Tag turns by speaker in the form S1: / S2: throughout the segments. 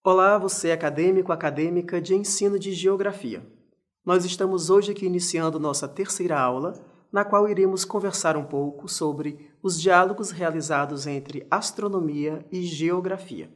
S1: Olá, você acadêmico, acadêmica de ensino de geografia. Nós estamos hoje aqui iniciando nossa terceira aula, na qual iremos conversar um pouco sobre os diálogos realizados entre astronomia e geografia.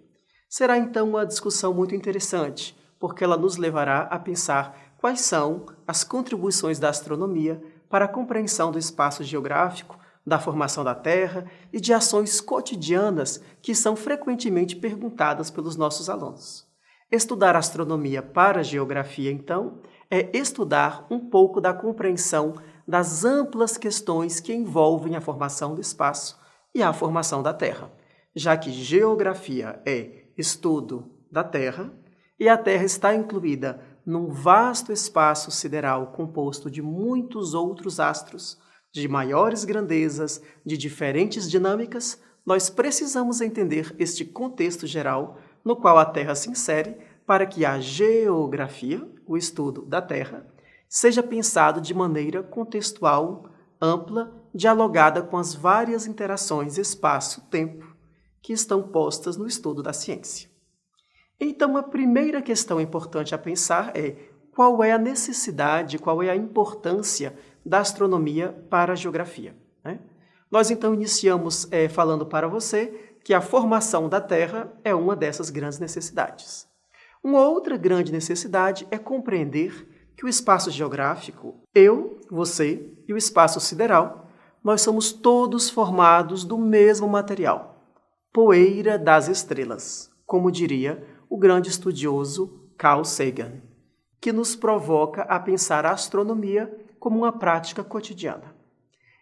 S1: Será então uma discussão muito interessante, porque ela nos levará a pensar quais são as contribuições da astronomia para a compreensão do espaço geográfico, da formação da Terra e de ações cotidianas que são frequentemente perguntadas pelos nossos alunos. Estudar astronomia para a geografia, então, é estudar um pouco da compreensão das amplas questões que envolvem a formação do espaço e a formação da Terra, já que geografia é estudo da Terra e a Terra está incluída num vasto espaço sideral composto de muitos outros astros, de maiores grandezas, de diferentes dinâmicas, nós precisamos entender este contexto geral no qual a Terra se insere para que a geografia, o estudo da Terra, seja pensado de maneira contextual, ampla, dialogada com as várias interações espaço-tempo que estão postas no estudo da ciência. Então, a primeira questão importante a pensar é qual é a necessidade, qual é a importância da astronomia para a geografia, né? Nós então iniciamos falando para você que a formação da Terra é uma dessas grandes necessidades. Uma outra grande necessidade é compreender que o espaço geográfico, eu, você e o espaço sideral, nós somos todos formados do mesmo material, poeira das estrelas, como diria o grande estudioso Carl Sagan, que nos provoca a pensar a astronomia como uma prática cotidiana.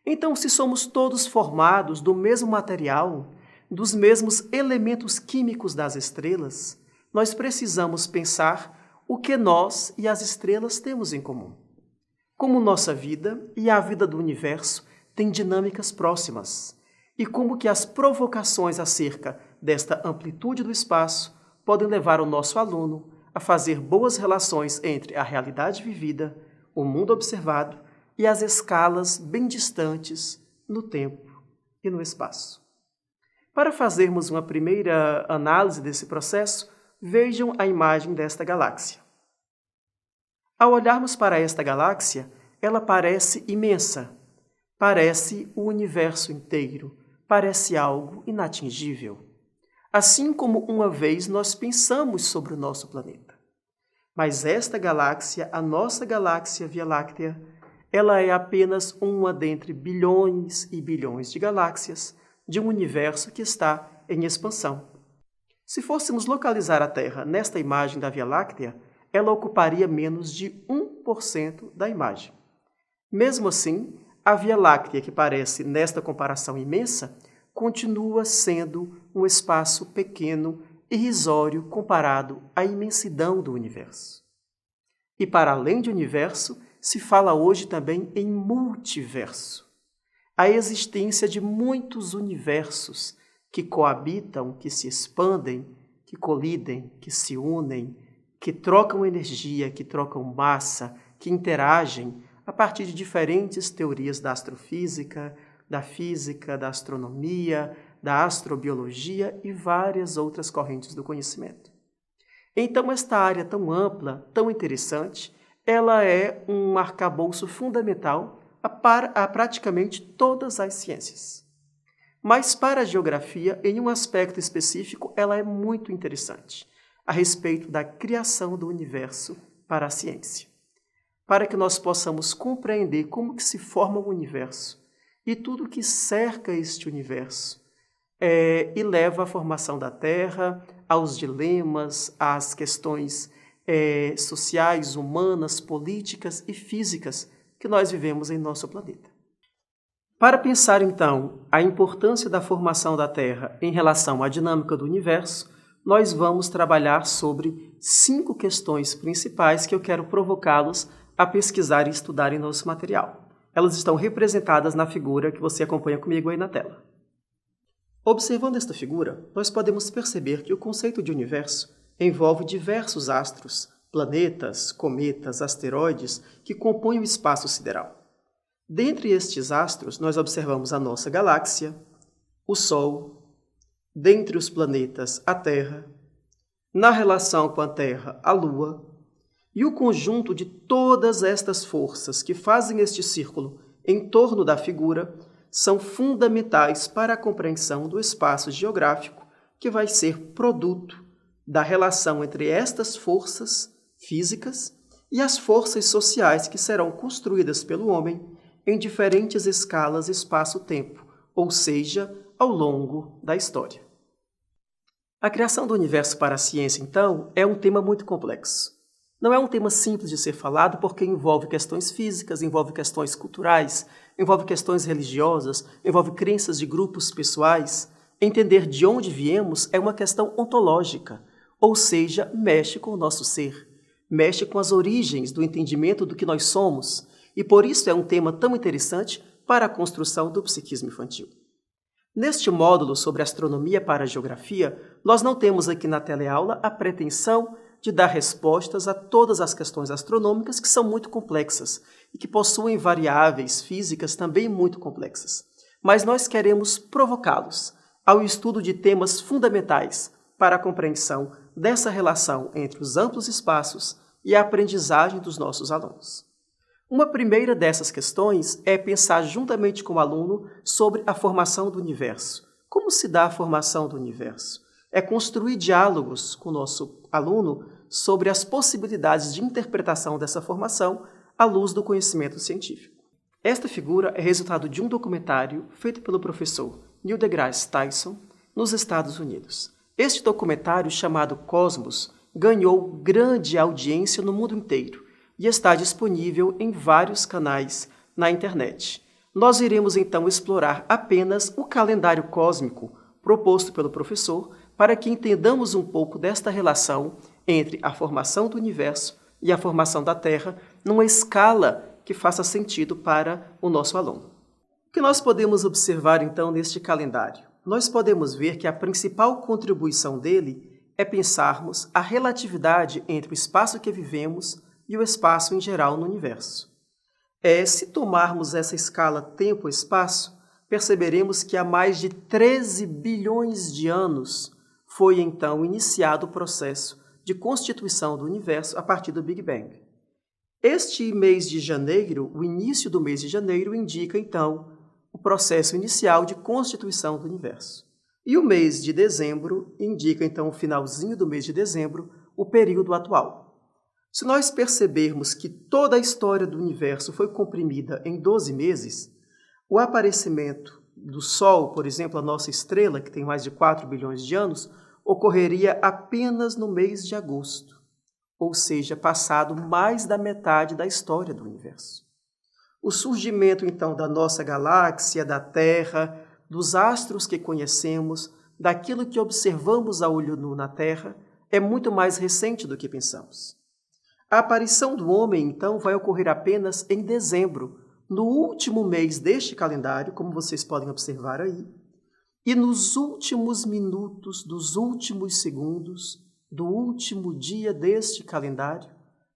S1: Então, se somos todos formados do mesmo material, dos mesmos elementos químicos das estrelas, nós precisamos pensar o que nós e as estrelas temos em comum. Como nossa vida e a vida do universo têm dinâmicas próximas, e como que as provocações acerca desta amplitude do espaço podem levar o nosso aluno a fazer boas relações entre a realidade vivida, o mundo observado e as escalas bem distantes no tempo e no espaço. Para fazermos uma primeira análise desse processo, vejam a imagem desta galáxia. Ao olharmos para esta galáxia, ela parece imensa, parece o universo inteiro, parece algo inatingível. Assim como uma vez nós pensamos sobre o nosso planeta. Mas esta galáxia, a nossa galáxia Via Láctea, ela é apenas uma dentre bilhões e bilhões de galáxias de um universo que está em expansão. Se fôssemos localizar a Terra nesta imagem da Via Láctea, ela ocuparia menos de 1% da imagem. Mesmo assim, a Via Láctea, que parece, nesta comparação imensa, continua sendo um espaço pequeno, irrisório comparado à imensidão do universo. E para além de universo, se fala hoje também em multiverso. A existência de muitos universos que coabitam, que se expandem, que colidem, que se unem, que trocam energia, que trocam massa, que interagem a partir de diferentes teorias da astrofísica, da física, da astronomia, da astrobiologia e várias outras correntes do conhecimento. Então, esta área tão ampla, tão interessante, ela é um arcabouço fundamental a praticamente todas as ciências. Mas para a geografia, em um aspecto específico, ela é muito interessante, a respeito da criação do universo para a ciência. Para que nós possamos compreender como que se forma o universo e tudo que cerca este universo, e leva à formação da Terra, aos dilemas, às questões sociais, humanas, políticas e físicas que nós vivemos em nosso planeta. Para pensar, então, a importância da formação da Terra em relação à dinâmica do universo, nós vamos trabalhar sobre 5 questões principais que eu quero provocá-los a pesquisar e estudar em nosso material. Elas estão representadas na figura que você acompanha comigo aí na tela. Observando esta figura, nós podemos perceber que o conceito de universo envolve diversos astros, planetas, cometas, asteroides que compõem o espaço sideral. Dentre estes astros, nós observamos a nossa galáxia, o Sol, dentre os planetas, a Terra, na relação com a Terra, a Lua, e o conjunto de todas estas forças que fazem este círculo em torno da figura são fundamentais para a compreensão do espaço geográfico que vai ser produto da relação entre estas forças físicas e as forças sociais que serão construídas pelo homem em diferentes escalas espaço-tempo, ou seja, ao longo da história. A criação do universo para a ciência, então, é um tema muito complexo. Não é um tema simples de ser falado porque envolve questões físicas, envolve questões culturais, envolve questões religiosas, envolve crenças de grupos pessoais. Entender de onde viemos é uma questão ontológica, ou seja, mexe com o nosso ser, mexe com as origens do entendimento do que nós somos, e por isso é um tema tão interessante para a construção do psiquismo infantil. Neste módulo sobre astronomia para a geografia, nós não temos aqui na teleaula a pretensão de dar respostas a todas as questões astronômicas que são muito complexas e que possuem variáveis físicas também muito complexas. Mas nós queremos provocá-los ao estudo de temas fundamentais para a compreensão dessa relação entre os amplos espaços e a aprendizagem dos nossos alunos. Uma primeira dessas questões é pensar juntamente com o aluno sobre a formação do universo. Como se dá a formação do universo? É construir diálogos com o nosso aluno sobre as possibilidades de interpretação dessa formação à luz do conhecimento científico. Esta figura é resultado de um documentário feito pelo professor Neil deGrasse Tyson nos Estados Unidos. Este documentário, chamado Cosmos, ganhou grande audiência no mundo inteiro e está disponível em vários canais na internet. Nós iremos então explorar apenas o calendário cósmico proposto pelo professor para que entendamos um pouco desta relação entre a formação do universo e a formação da Terra numa escala que faça sentido para o nosso aluno. O que nós podemos observar então neste calendário? Nós podemos ver que a principal contribuição dele é pensarmos a relatividade entre o espaço que vivemos e o espaço em geral no universo. Se tomarmos essa escala tempo-espaço, perceberemos que há mais de 13 bilhões de anos foi então iniciado o processo de constituição do universo a partir do Big Bang. Este mês de janeiro, o início do mês de janeiro, indica então o processo inicial de constituição do universo. E o mês de dezembro indica então o finalzinho do mês de dezembro, o período atual. Se nós percebermos que toda a história do universo foi comprimida em 12 meses, o aparecimento do Sol, por exemplo, a nossa estrela, que tem mais de 4 bilhões de anos, ocorreria apenas no mês de agosto, ou seja, passado mais da metade da história do universo. O surgimento, então, da nossa galáxia, da Terra, dos astros que conhecemos, daquilo que observamos a olho nu na Terra, é muito mais recente do que pensamos. A aparição do homem, então, vai ocorrer apenas em dezembro, no último mês deste calendário, como vocês podem observar aí, e nos últimos minutos dos últimos segundos do último dia deste calendário,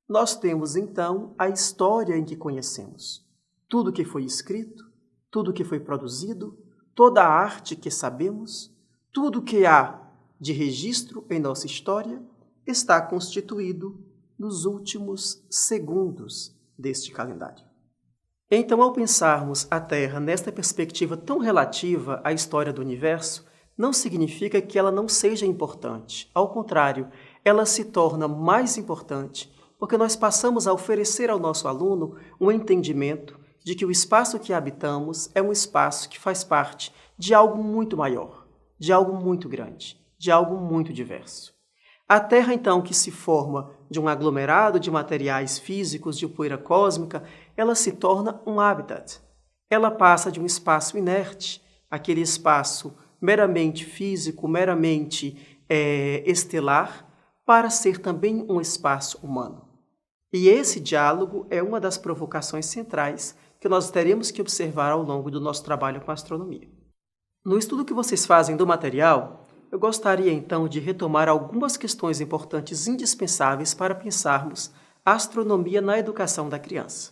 S1: nós temos, então, a história em que conhecemos. Tudo que foi escrito, tudo que foi produzido, toda a arte que sabemos, tudo que há de registro em nossa história está constituído nos últimos segundos deste calendário. Então, ao pensarmos a Terra nesta perspectiva tão relativa à história do universo, não significa que ela não seja importante. Ao contrário, ela se torna mais importante porque nós passamos a oferecer ao nosso aluno um entendimento de que o espaço que habitamos é um espaço que faz parte de algo muito maior, de algo muito grande, de algo muito diverso. A Terra, então, que se forma de um aglomerado de materiais físicos, de poeira cósmica, ela se torna um habitat. Ela passa de um espaço inerte, aquele espaço meramente físico, meramente estelar, para ser também um espaço humano. E esse diálogo é uma das provocações centrais que nós teremos que observar ao longo do nosso trabalho com a astronomia. No estudo que vocês fazem do material, eu gostaria então de retomar algumas questões importantes indispensáveis para pensarmos a astronomia na educação da criança.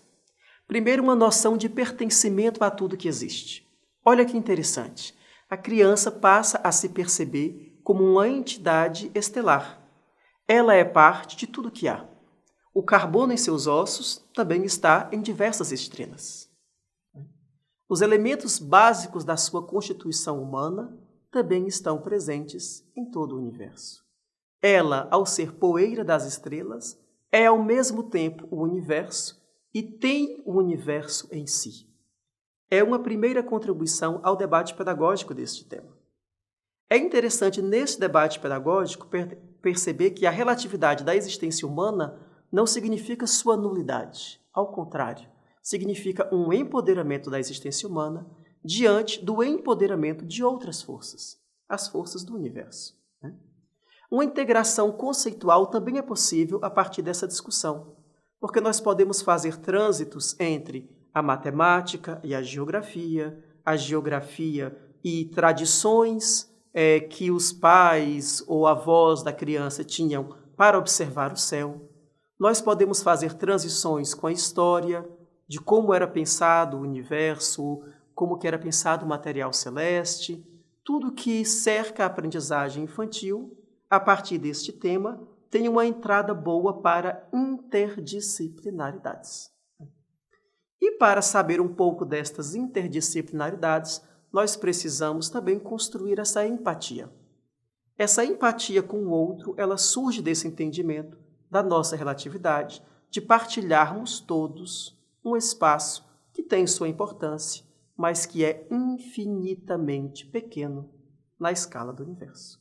S1: Primeiro, uma noção de pertencimento a tudo que existe. Olha que interessante. A criança passa a se perceber como uma entidade estelar. Ela é parte de tudo que há. O carbono em seus ossos também está em diversas estrelas. Os elementos básicos da sua constituição humana também estão presentes em todo o universo. Ela, ao ser poeira das estrelas, é ao mesmo tempo o universo e tem o universo em si. É uma primeira contribuição ao debate pedagógico deste tema. É interessante, neste debate pedagógico, perceber que a relatividade da existência humana não significa sua nulidade. Ao contrário, significa um empoderamento da existência humana diante do empoderamento de outras forças, as forças do universo. Uma integração conceitual também é possível a partir dessa discussão, porque nós podemos fazer trânsitos entre a matemática e a geografia e tradições que os pais ou avós da criança tinham para observar o céu. Nós podemos fazer transições com a história de como era pensado o universo, como que era pensado o material celeste, tudo que cerca a aprendizagem infantil, a partir deste tema, tem uma entrada boa para interdisciplinaridades. E para saber um pouco destas interdisciplinaridades, nós precisamos também construir essa empatia. Essa empatia com o outro, ela surge desse entendimento da nossa relatividade, de partilharmos todos um espaço que tem sua importância, mas que é infinitamente pequeno na escala do universo.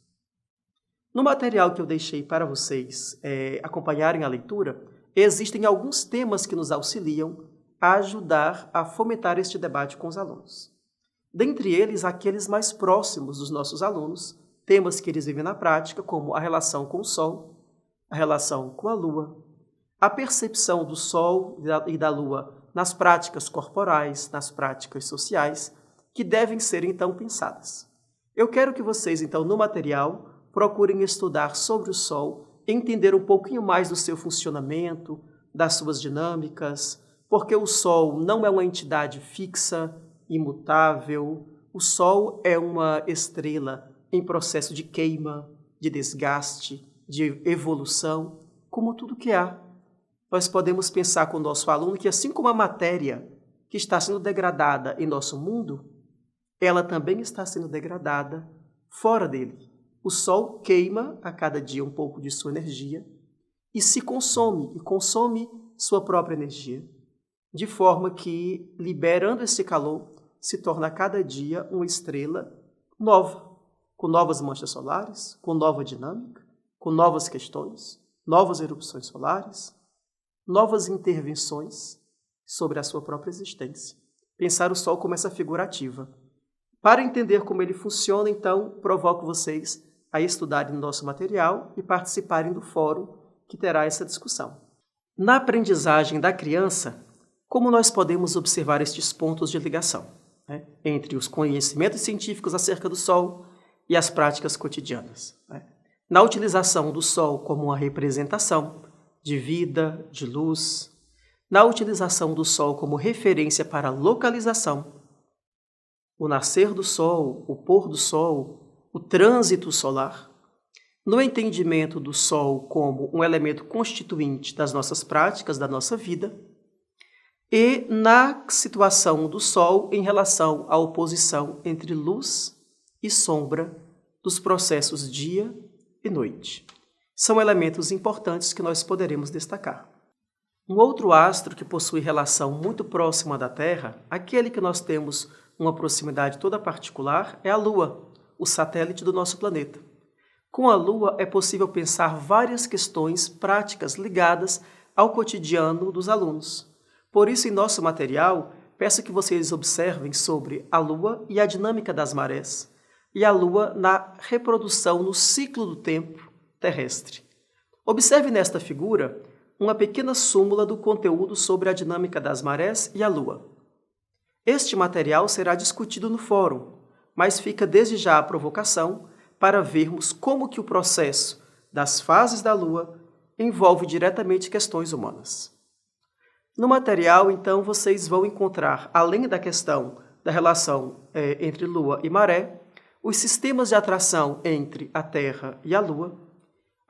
S1: No material que eu deixei para vocês acompanharem a leitura, existem alguns temas que nos auxiliam a ajudar a fomentar este debate com os alunos. Dentre eles, aqueles mais próximos dos nossos alunos, temas que eles vivem na prática, como a relação com o Sol, a relação com a Lua, a percepção do Sol e da Lua nas práticas corporais, nas práticas sociais, que devem ser, então, pensadas. Eu quero que vocês, então, no material, procurem estudar sobre o Sol, entender um pouquinho mais do seu funcionamento, das suas dinâmicas, porque o Sol não é uma entidade fixa, imutável. O Sol é uma estrela em processo de queima, de desgaste, de evolução, como tudo que há. Nós podemos pensar com o nosso aluno que, assim como a matéria que está sendo degradada em nosso mundo, ela também está sendo degradada fora dele. O Sol queima a cada dia um pouco de sua energia e se consome, e consome sua própria energia, de forma que, liberando esse calor, se torna a cada dia uma estrela nova, com novas manchas solares, com nova dinâmica, com novas questões, novas erupções solares, novas intervenções sobre a sua própria existência. Pensar o Sol como essa figura ativa. Para entender como ele funciona, então, provoco vocês a estudarem o nosso material e participarem do fórum que terá essa discussão. Na aprendizagem da criança, como nós podemos observar estes pontos de ligação entre os conhecimentos científicos acerca do Sol e as práticas cotidianas? Na utilização do Sol como uma representação de vida, de luz, na utilização do Sol como referência para a localização, o nascer do Sol, o pôr do Sol, o trânsito solar, no entendimento do Sol como um elemento constituinte das nossas práticas, da nossa vida, e na situação do Sol em relação à oposição entre luz e sombra dos processos dia e noite. São elementos importantes que nós poderemos destacar. Um outro astro que possui relação muito próxima da Terra, aquele que nós temos uma proximidade toda particular, é a Lua, o satélite do nosso planeta. Com a Lua é possível pensar várias questões práticas ligadas ao cotidiano dos alunos. Por isso, em nosso material, peço que vocês observem sobre a Lua e a dinâmica das marés, e a Lua na reprodução no ciclo do tempo terrestre. Observe nesta figura uma pequena súmula do conteúdo sobre a dinâmica das marés e a Lua. Este material será discutido no fórum, mas fica desde já a provocação para vermos como que o processo das fases da Lua envolve diretamente questões humanas. No material, então, vocês vão encontrar, além da questão da relação entre Lua e maré, os sistemas de atração entre a Terra e a Lua,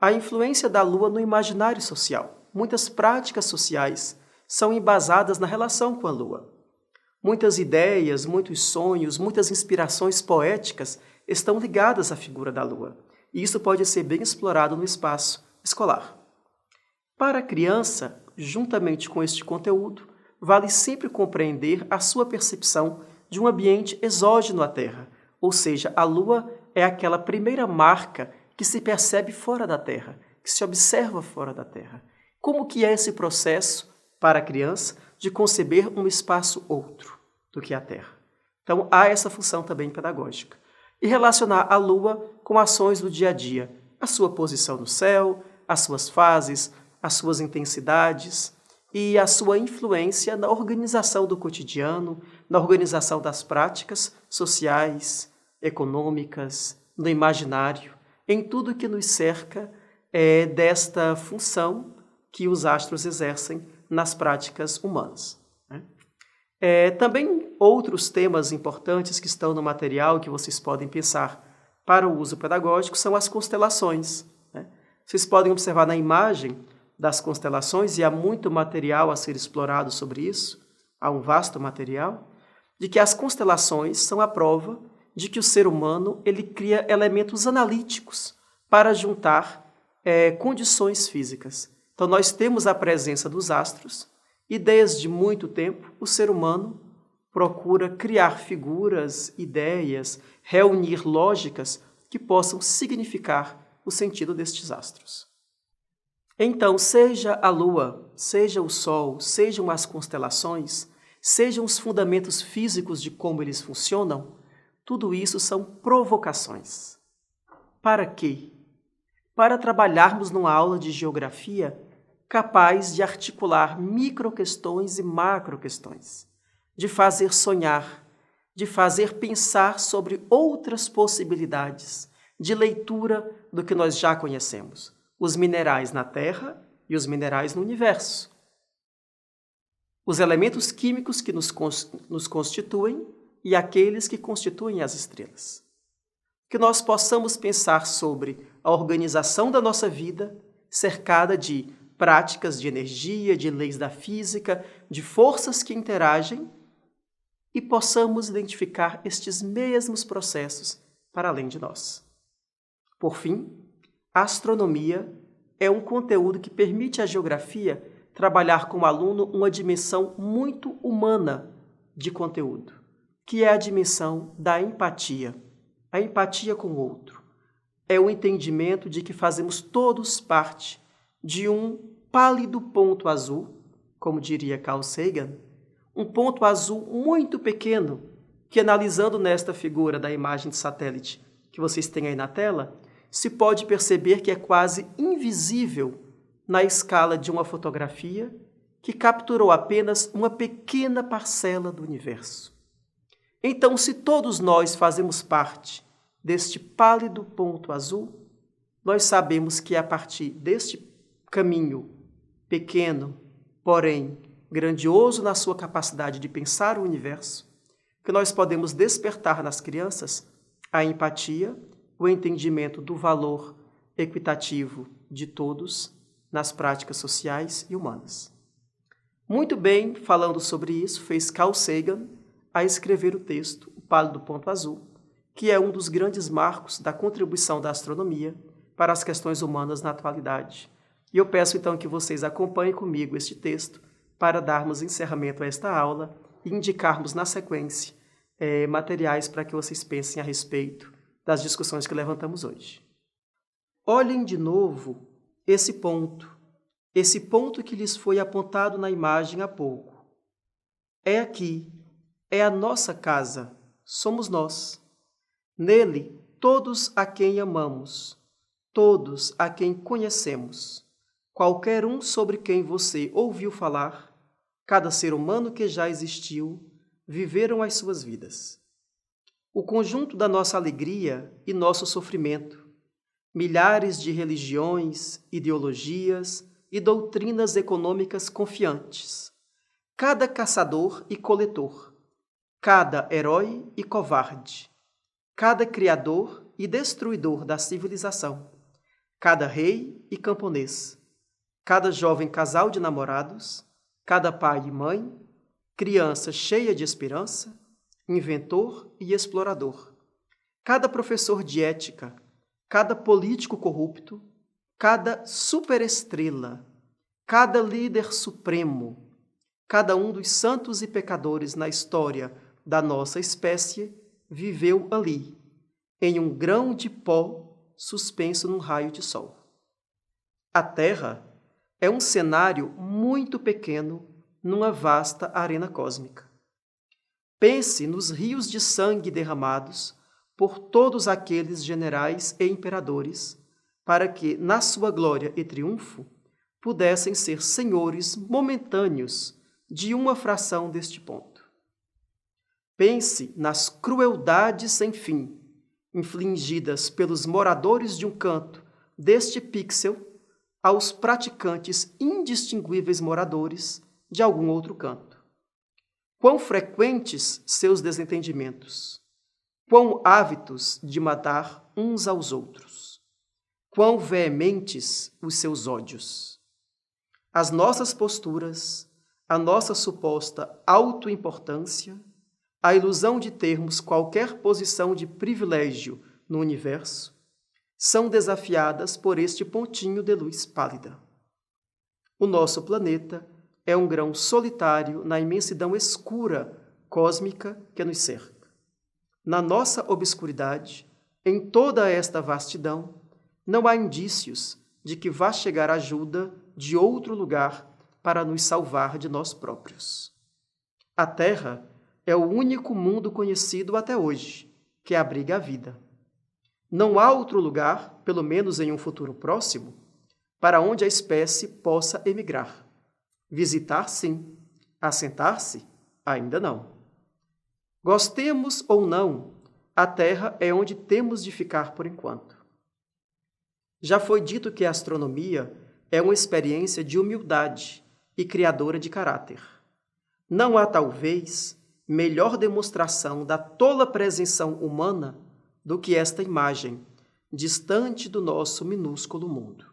S1: A influência da Lua no imaginário social. Muitas práticas sociais são embasadas na relação com a Lua. Muitas ideias, muitos sonhos, muitas inspirações poéticas estão ligadas à figura da Lua. E isso pode ser bem explorado no espaço escolar. Para a criança, juntamente com este conteúdo, vale sempre compreender a sua percepção de um ambiente exógeno à Terra, ou seja, a Lua é aquela primeira marca que se percebe fora da Terra, que se observa fora da Terra. Como que é esse processo para a criança de conceber um espaço outro do que a Terra? Então, há essa função também pedagógica. E relacionar a Lua com ações do dia a dia, a sua posição no céu, as suas fases, as suas intensidades e a sua influência na organização do cotidiano, na organização das práticas sociais, econômicas, no imaginário, em tudo que nos cerca desta função que os astros exercem nas práticas humanas. Também outros temas importantes que estão no material que vocês podem pensar para o uso pedagógico são as constelações. Vocês podem observar na imagem das constelações, e há muito material a ser explorado sobre isso, há um vasto material, de que as constelações são a prova de que o ser humano ele cria elementos analíticos para juntar condições físicas. Então, nós temos a presença dos astros e, desde muito tempo, o ser humano procura criar figuras, ideias, reunir lógicas que possam significar o sentido destes astros. Então, seja a Lua, seja o Sol, sejam as constelações, sejam os fundamentos físicos de como eles funcionam, tudo isso são provocações. Para quê? Para trabalharmos numa aula de geografia capaz de articular microquestões e macroquestões, de fazer sonhar, de fazer pensar sobre outras possibilidades de leitura do que nós já conhecemos. Os minerais na Terra e os minerais no universo. Os elementos químicos que nos constituem e aqueles que constituem as estrelas. Que nós possamos pensar sobre a organização da nossa vida cercada de práticas de energia, de leis da física, de forças que interagem e possamos identificar estes mesmos processos para além de nós. Por fim, a astronomia é um conteúdo que permite à geografia trabalhar com o aluno uma dimensão muito humana de conteúdo, que é a dimensão da empatia. A empatia com o outro. É o entendimento de que fazemos todos parte de um pálido ponto azul, como diria Carl Sagan, um ponto azul muito pequeno, que analisando nesta figura da imagem de satélite que vocês têm aí na tela, se pode perceber que é quase invisível na escala de uma fotografia que capturou apenas uma pequena parcela do universo. Então, se todos nós fazemos parte deste pálido ponto azul, nós sabemos que é a partir deste caminho pequeno, porém grandioso na sua capacidade de pensar o universo, que nós podemos despertar nas crianças a empatia, o entendimento do valor equitativo de todos nas práticas sociais e humanas. Muito bem, falando sobre isso, fez Carl Sagan a escrever o texto O Pálido Ponto Azul, que é um dos grandes marcos da contribuição da astronomia para as questões humanas na atualidade. E eu peço então que vocês acompanhem comigo este texto para darmos encerramento a esta aula e indicarmos na sequência materiais para que vocês pensem a respeito das discussões que levantamos hoje. Olhem de novo esse ponto que lhes foi apontado na imagem há pouco. É aqui, é a nossa casa, somos nós. Nele, todos a quem amamos, todos a quem conhecemos, qualquer um sobre quem você ouviu falar, cada ser humano que já existiu, viveram as suas vidas. O conjunto da nossa alegria e nosso sofrimento, milhares de religiões, ideologias e doutrinas econômicas confiantes, cada caçador e coletor, cada herói e covarde, cada criador e destruidor da civilização, cada rei e camponês, cada jovem casal de namorados, cada pai e mãe, criança cheia de esperança, inventor e explorador, cada professor de ética, cada político corrupto, cada superestrela, cada líder supremo, cada um dos santos e pecadores na história da nossa espécie viveu ali, em um grão de pó suspenso num raio de sol. A Terra é um cenário muito pequeno numa vasta arena cósmica. Pense nos rios de sangue derramados por todos aqueles generais e imperadores, para que, na sua glória e triunfo, pudessem ser senhores momentâneos de uma fração deste ponto. Pense nas crueldades sem fim, infligidas pelos moradores de um canto deste pixel aos praticantes indistinguíveis moradores de algum outro canto. Quão frequentes seus desentendimentos, quão ávidos de matar uns aos outros, quão veementes os seus ódios. As nossas posturas, a nossa suposta autoimportância, a ilusão de termos qualquer posição de privilégio no universo, são desafiadas por este pontinho de luz pálida. O nosso planeta é um grão solitário na imensidão escura cósmica que nos cerca. Na nossa obscuridade, em toda esta vastidão, não há indícios de que vá chegar ajuda de outro lugar para nos salvar de nós próprios. A Terra é o único mundo conhecido até hoje que abriga a vida. Não há outro lugar, pelo menos em um futuro próximo, para onde a espécie possa emigrar. Visitar, sim. Assentar-se, ainda não. Gostemos ou não, a Terra é onde temos de ficar por enquanto. Já foi dito que a astronomia é uma experiência de humildade e criadora de caráter. Não há, talvez, melhor demonstração da tola presunção humana do que esta imagem, distante do nosso minúsculo mundo.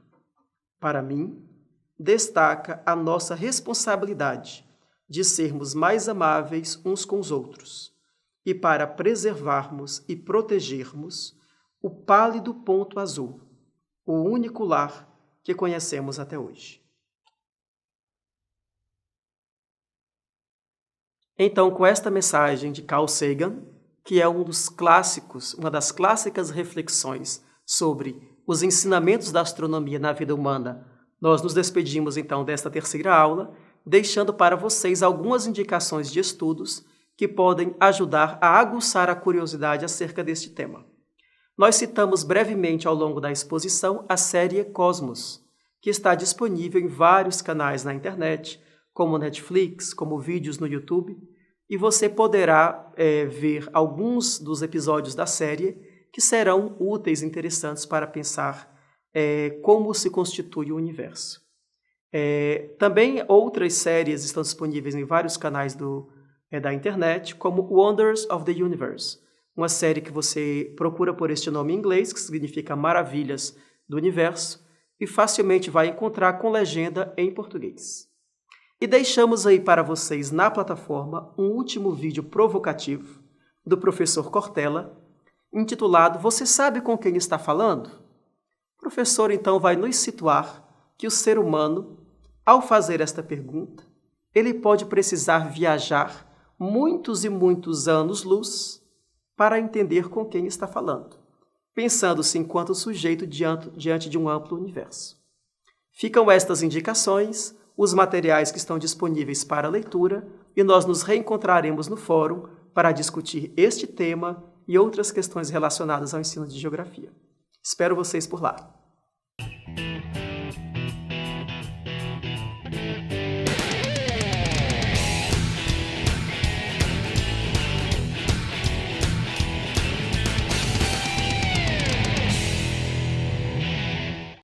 S1: Para mim, destaca a nossa responsabilidade de sermos mais amáveis uns com os outros e para preservarmos e protegermos o pálido ponto azul, o único lar que conhecemos até hoje. Então, com esta mensagem de Carl Sagan, que é uma das clássicas reflexões sobre os ensinamentos da astronomia na vida humana, nós nos despedimos então desta terceira aula, deixando para vocês algumas indicações de estudos que podem ajudar a aguçar a curiosidade acerca deste tema. Nós citamos brevemente ao longo da exposição a série Cosmos, que está disponível em vários canais na internet, como Netflix, como vídeos no YouTube, e você poderá ver alguns dos episódios da série que serão úteis e interessantes para pensar como se constitui o universo. Também outras séries estão disponíveis em vários canais da internet, como Wonders of the Universe, uma série que você procura por este nome em inglês, que significa Maravilhas do Universo, e facilmente vai encontrar com legenda em português. E deixamos aí para vocês na plataforma um último vídeo provocativo do professor Cortella, intitulado Você sabe com quem está falando? O professor então vai nos situar que o ser humano, ao fazer esta pergunta, ele pode precisar viajar muitos e muitos anos-luz para entender com quem está falando, pensando-se enquanto sujeito diante de um amplo universo. Ficam estas indicações, os materiais que estão disponíveis para leitura, e nós nos reencontraremos no fórum para discutir este tema e outras questões relacionadas ao ensino de geografia. Espero vocês por lá.